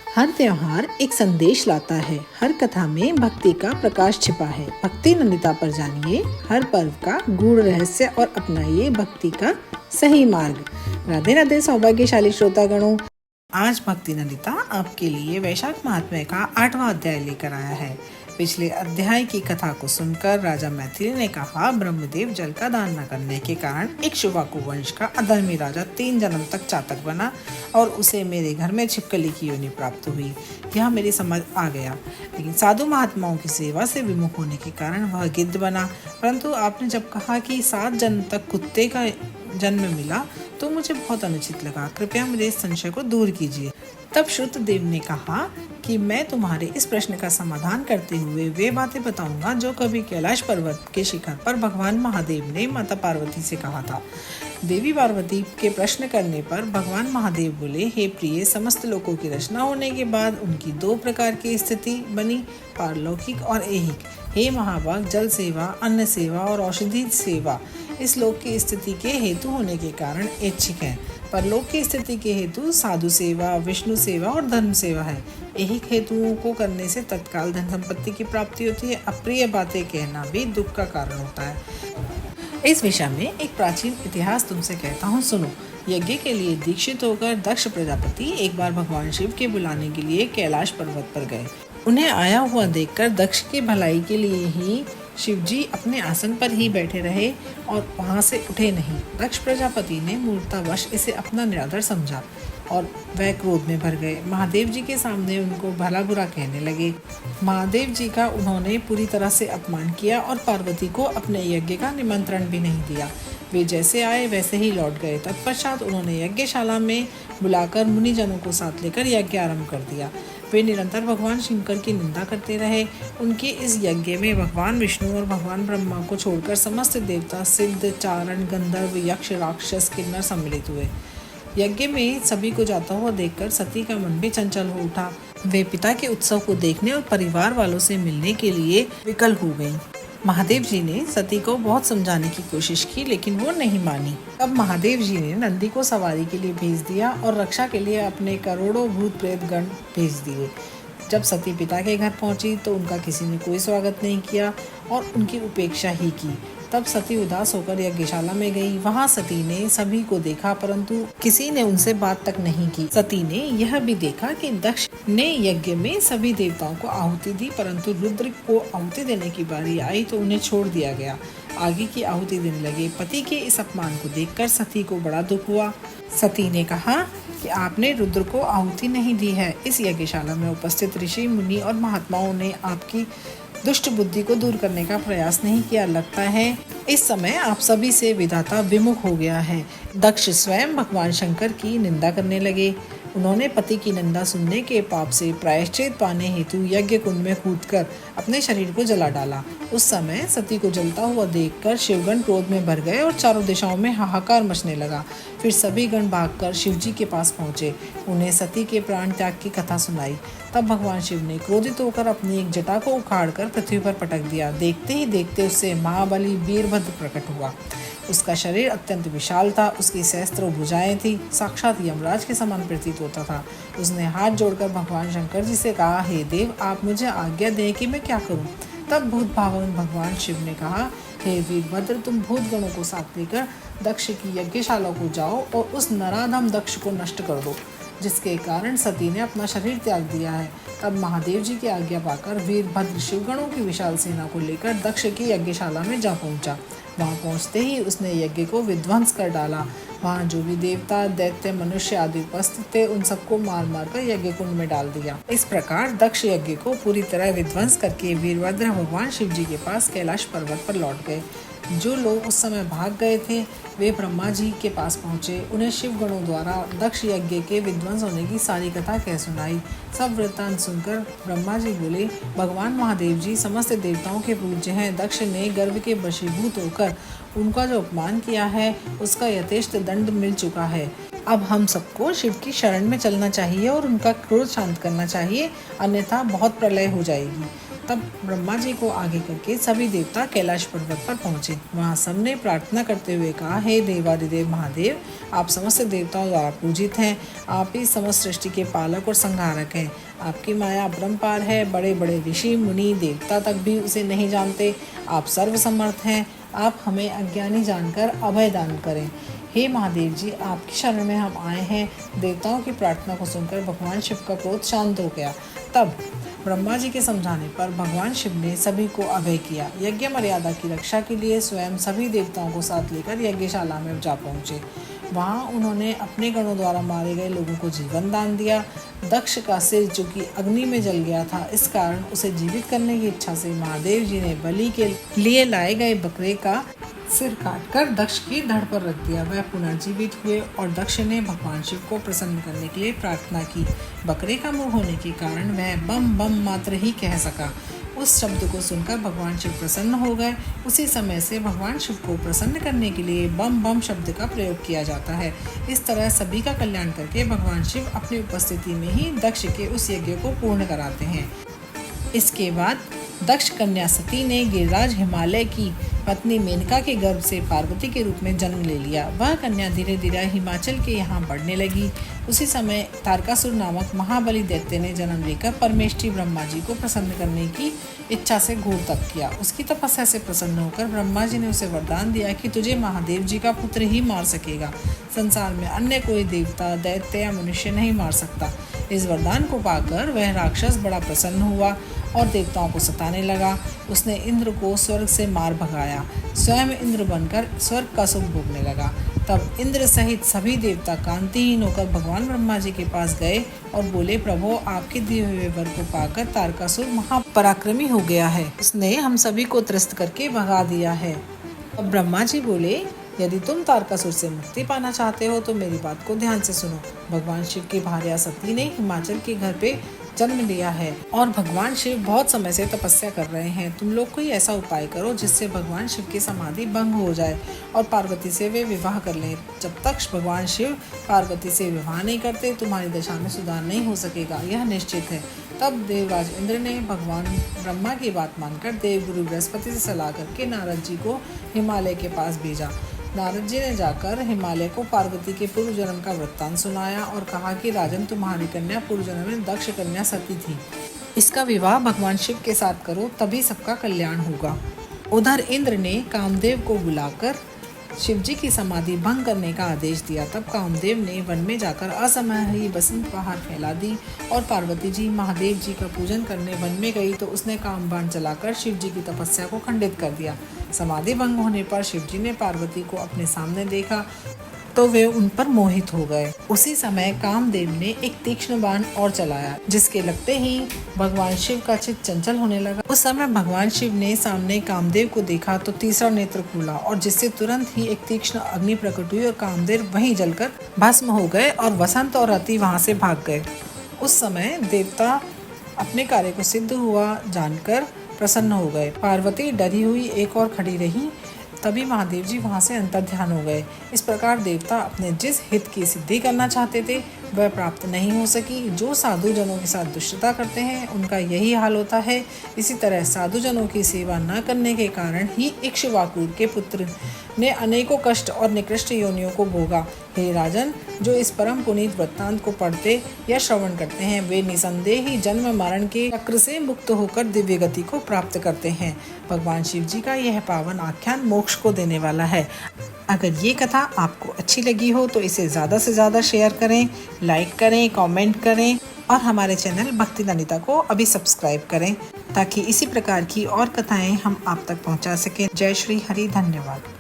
हर त्योहार एक संदेश लाता है। हर कथा में भक्ति का प्रकाश छिपा है। भक्ति नंदिता पर जानिए हर पर्व का गूढ़ रहस्य और अपनाइए भक्ति का सही मार्ग। राधे राधे सौभाग्यशाली श्रोतागणों, आज भक्ति नंदिता आपके लिए वैशाख महात्म्य का 8वां अध्याय लेकर आया है। पिछले अध्याय की कथा को सुनकर राजा मैथिली ने कहा, ब्रह्मदेव जल का दान न करने के कारण इक्ष्वाकु वंश का अधर्मी राजा 3 जन्म तक चातक बना और उसे मेरे घर में छिपकली की योनि प्राप्त हुई। यह मेरी समझ आ गया, लेकिन साधु महात्माओं की सेवा से विमुख होने के कारण वह गिद्ध बना। परंतु आपने जब कहा कि 7 जन्म तक कुत्ते का जन्म मिला तो मुझे बहुत अनुचित लगा। कृपया मेरे इस संशय को दूर कीजिए। तब श्रुतदेव ने कहा कि मैं तुम्हारे इस प्रश्न का समाधान करते हुए वे बातें बताऊंगा जो कभी कैलाश पर्वत के शिखर पर भगवान महादेव ने माता पार्वती से कहा था। देवी पार्वती के प्रश्न करने पर भगवान महादेव बोले, हे प्रिय, समस्त लोकों की रचना होने के बाद उनकी 2 प्रकार की स्थिति बनी, पारलौकिक और ऐहिक। हे महाभाग, जल सेवा, अन्न सेवा और औषधि सेवा इस लोक की स्थिति के हेतु होने के कारण ऐच्छिक है। परलोक की स्थिति के हेतु साधु सेवा, विष्णु सेवा और धर्म सेवा है। ऐहिक हेतुओं को करने से तत्काल धन संपत्ति की प्राप्ति होती है। अप्रिय बातें कहना भी दुख का कारण होता है। इस विषय में एक प्राचीन इतिहास तुमसे कहता हूँ, सुनो। यज्ञ के लिए दीक्षित होकर दक्ष प्रजापति एक बार भगवान शिव के बुलाने के लिए कैलाश पर्वत पर गए। उन्हें आया हुआ देखकर दक्ष की भलाई के लिए ही शिवजी अपने आसन पर ही बैठे रहे और वहां से उठे नहीं। दक्ष प्रजापति ने मूर्खतावश इसे अपना निरादर समझा और वह क्रोध में भर गए। महादेव जी के सामने उनको भला बुरा कहने लगे। महादेव जी का उन्होंने पूरी तरह से अपमान किया और पार्वती को अपने यज्ञ का निमंत्रण भी नहीं दिया। वे जैसे आए वैसे ही लौट गए। तत्पश्चात उन्होंने यज्ञशाला में बुलाकर मुनिजनों को साथ लेकर यज्ञ आरंभ कर दिया। वे निरंतर भगवान शंकर की निंदा करते रहे। उनके इस यज्ञ में भगवान विष्णु और भगवान ब्रह्मा को छोड़कर समस्त देवता, सिद्ध, चारण, गंधर्व, यक्ष, राक्षस, किन्नर सम्मिलित हुए। यज्ञ में सभी को जाता हुआ देखकर सती का मन भी चंचल हो उठा। वे पिता के उत्सव को देखने और परिवार वालों से मिलने के लिए विकल हो गईं। महादेव जी ने सती को बहुत समझाने की कोशिश की, लेकिन वो नहीं मानी। तब महादेव जी ने नंदी को सवारी के लिए भेज दिया और रक्षा के लिए अपने करोड़ों भूत प्रेत गण भेज दिए। जब सती पिता के घर पहुंची तो उनका किसी ने कोई स्वागत नहीं किया और उनकी उपेक्षा ही की। तब सती उदास होकर यज्ञशाला में गई। वहां सती ने सभी को देखा, परंतु किसी ने उनसे बात तक नहीं की। सती ने यह भी देखा कि दक्ष ने यज्ञ में सभी देवताओं को आहुति दी, परंतु रुद्र को आहुति देने की बारी आई तो उन्हें छोड़ दिया गया। आगे की आहुति देने लगे। पति के इस अपमान को देखकर सती को बड़ा दुख हुआ। सती ने कहा कि आपने रुद्र को आहुति नहीं दी है। इस यज्ञशाला में उपस्थित ऋषि, मुनि और महात्माओं ने आपकी दुष्ट बुद्धि को दूर करने का प्रयास नहीं किया। लगता है इस समय आप सभी से विधाता विमुख हो गया है। दक्ष स्वयं भगवान शंकर की निंदा करने लगे। उन्होंने पति की निंदा सुनने के पाप से प्रायश्चित पाने हेतु यज्ञ कुंड में कूदकर अपने शरीर को जला डाला। उस समय सती को जलता हुआ देखकर शिवगण क्रोध में भर गए और चारों दिशाओं में हाहाकार मचने लगा। फिर सभी गण भागकर शिवजी के पास पहुंचे। उन्हें सती के प्राण त्याग की कथा सुनाई। तब भगवान शिव ने क्रोधित होकर अपनी एक जटा को उखाड़कर पृथ्वी पर पटक दिया। देखते ही देखते उससे महाबली वीरभद्र प्रकट हुआ। उसका शरीर अत्यंत विशाल था। उसकी सहस्त्र भुजाएं थी। साक्षात यमराज के समान प्रतीत होता था। उसने हाथ जोड़कर भगवान शंकर जी से कहा, हे देव, आप मुझे आज्ञा दें कि मैं क्या करूं। तब भूत भावन भगवान शिव ने कहा, हे वीरभद्र, तुम भूत गणों को साथ लेकर दक्ष की यज्ञशाला को जाओ और उस नराधम दक्ष को नष्ट कर दो, जिसके कारण सती ने अपना शरीर त्याग दिया है। तब महादेव जी की आज्ञा पाकर वीरभद्र शिवगणों की विशाल सेना को लेकर दक्ष की यज्ञशाला में जा पहुंचा। वहां पहुंचते ही उसने यज्ञ को विध्वंस कर डाला। वहां जो भी देवता, दैत्य, मनुष्य आदि उपस्थित थे उन सबको मार मार कर यज्ञ कुंड में डाल दिया। इस प्रकार दक्ष यज्ञ को पूरी तरह विध्वंस करके वीरभद्र भगवान शिव जी के पास कैलाश पर्वत पर लौट गए। जो लोग उस समय भाग गए थे वे ब्रह्मा जी के पास पहुंचे। उन्हें शिव गणों द्वारा दक्ष यज्ञ के विध्वंस होने की सारी कथा कह सुनाई। सब वृत्तांत सुनकर ब्रह्मा जी बोले, भगवान महादेव जी समस्त देवताओं के पूज्य हैं। दक्ष ने गर्व के वशीभूत होकर उनका जो अपमान किया है उसका यथेष्ट दंड मिल चुका है। अब हम सबको शिव की शरण में चलना चाहिए और उनका क्रोध शांत करना चाहिए, अन्यथा बहुत प्रलय हो जाएगी। तब ब्रह्मा जी को आगे करके सभी देवता कैलाश पर्वत पर पहुंचे। वहां सबने प्रार्थना करते हुए कहा, हे देवादिदेव महादेव, आप समस्त देवताओं द्वारा पूजित हैं। आप ही समस्त सृष्टि के पालक और संहारक हैं। आपकी माया अपरंपार है। बड़े बड़े ऋषि मुनि देवता तक भी उसे नहीं जानते। आप सर्वसमर्थ हैं। आप हमें अज्ञानी जानकर अभय दान करें। हे महादेव जी, आपकी शरण में हम आए हैं। देवताओं की प्रार्थना को सुनकर भगवान शिव का क्रोध शांत हो गया। तब ब्रह्मा जी के समझाने पर भगवान शिव ने सभी को अभय किया। यज्ञ मर्यादा की रक्षा के लिए स्वयं सभी देवताओं को साथ लेकर यज्ञशाला में जा पहुंचे। वहां उन्होंने अपने गणों द्वारा मारे गए लोगों को जीवन दान दिया। दक्ष का सिर जो कि अग्नि में जल गया था, इस कारण उसे जीवित करने की इच्छा से महादेव जी ने बलि के लिए लाए गए बकरे का सिर काटकर दक्ष की धड़ पर रख दिया। वह पुनर्जीवित हुए और दक्ष ने भगवान शिव को प्रसन्न करने के लिए प्रार्थना की। बकरे का मुंह होने के कारण वह बम बम मात्र ही कह सका। उस शब्द को सुनकर भगवान शिव प्रसन्न हो गए। उसी समय से भगवान शिव को प्रसन्न करने के लिए बम बम शब्द का प्रयोग किया जाता है। इस तरह सभी का कल्याण करके भगवान शिव अपनी उपस्थिति में ही दक्ष के उस यज्ञ को पूर्ण कराते हैं। इसके बाद दक्ष कन्या सती ने गिरिराज हिमालय की पत्नी मेनका के गर्भ से पार्वती के रूप में जन्म ले लिया। वह कन्या धीरे धीरे हिमाचल के यहाँ बढ़ने लगी। उसी समय तारकासुर नामक महाबली दैत्य ने जन्म लेकर परमेष्ठी ब्रह्मा जी को प्रसन्न करने की इच्छा से घोर तप किया। उसकी तपस्या से प्रसन्न होकर ब्रह्मा जी ने उसे वरदान दिया कि तुझे महादेव जी का पुत्र ही मार सकेगा। संसार में अन्य कोई देवता, दैत्य या मनुष्य नहीं मार सकता। इस वरदान को पाकर वह राक्षस बड़ा प्रसन्न हुआ और देवताओं को सताने लगा। उसने इंद्र को स्वर्ग से मार भगाया। स्वयं इंद्र बनकर स्वर्ग का सुख भोगने लगा। तब इंद्र सहित सभी देवता कांतिहीन होकर भगवान ब्रह्मा जी के पास गए और बोले, प्रभु, आपके दिए हुए वर को पाकर तारकासुर महापराक्रमी हो गया है। उसने हम सभी को त्रस्त करके भगा दिया है। अब ब्रह्मा जी बोले, यदि तुम तारकासुर से मुक्ति पाना चाहते हो तो मेरी बात को ध्यान से सुनो। भगवान शिव की भार्या सती ने हिमाचल के घर पे जन्म लिया है और भगवान शिव बहुत समय से तपस्या कर रहे हैं। तुम लोग कोई ऐसा उपाय करो जिससे भगवान शिव की समाधि भंग हो जाए और पार्वती से वे विवाह कर लें। जब तक भगवान शिव पार्वती से विवाह नहीं करते तुम्हारी दशा में सुधार नहीं हो सकेगा, यह निश्चित है। तब देवराज इंद्र ने भगवान ब्रह्मा की बात मानकर देवगुरु बृहस्पति से सलाह करके नारद जी को हिमालय के पास भेजा। नारद जी ने जाकर हिमालय को पार्वती के पूर्व जन्म का वृत्तांत सुनाया और कहा कि राजन, तुम्हारी कन्या पूर्व जन्म में दक्ष कन्या सती थी। इसका विवाह भगवान शिव के साथ करो, तभी सबका कल्याण होगा। उधर इंद्र ने कामदेव को बुलाकर शिव जी की समाधि भंग करने का आदेश दिया। तब कामदेव ने वन में जाकर असमय ही बसंत बहार फैला दी और पार्वती जी महादेव जी का पूजन करने वन में गई तो उसने कामबाण चलाकर शिव जी की तपस्या को खंडित कर दिया। समाधि भंग होने पर शिव जी ने पार्वती को अपने सामने देखा तो वे उन पर मोहित हो गए। उसी समय कामदेव ने एक तीक्ष्ण बाण और चलाया, जिसके लगते ही भगवान शिव का चित्त चंचल होने लगा। उस समय भगवान शिव ने सामने कामदेव को देखा तो तीसरा नेत्र खुला और जिससे तुरंत ही एक तीक्ष्ण अग्नि प्रकट हुई और कामदेव वहीं जलकर भस्म हो गए और वसंत और रति वहां से भाग गए। उस समय देवता अपने कार्य को सिद्ध हुआ जानकर प्रसन्न हो गए। पार्वती डरी हुई एक और खड़ी रही। तभी महादेव जी वहां से अंतर्ध्यान हो गए। इस प्रकार देवता अपने जिस हित की सिद्धि करना चाहते थे वह प्राप्त नहीं हो सकी। जो साधु जनों के साथ दुष्टता करते हैं उनका यही हाल होता है। इसी तरह साधु जनों की सेवा न करने के कारण ही इक्ष्वाकुर के पुत्र ने अनेकों कष्ट और निकृष्ट योनियों को भोगा। हे राजन, जो इस परम पुनीत वृत्तांत को पढ़ते या श्रवण करते हैं वे निसंदेह ही जन्म मरण के चक्र से मुक्त होकर दिव्य गति को प्राप्त करते हैं। भगवान शिव जी का यह पावन आख्यान मोक्ष को देने वाला है। अगर ये कथा आपको अच्छी लगी हो तो इसे ज़्यादा से ज़्यादा शेयर करें, लाइक करें, कमेंट करें और हमारे चैनल भक्ति नंदिता को अभी सब्सक्राइब करें ताकि इसी प्रकार की और कथाएं हम आप तक पहुंचा सकें। जय श्री हरि, धन्यवाद।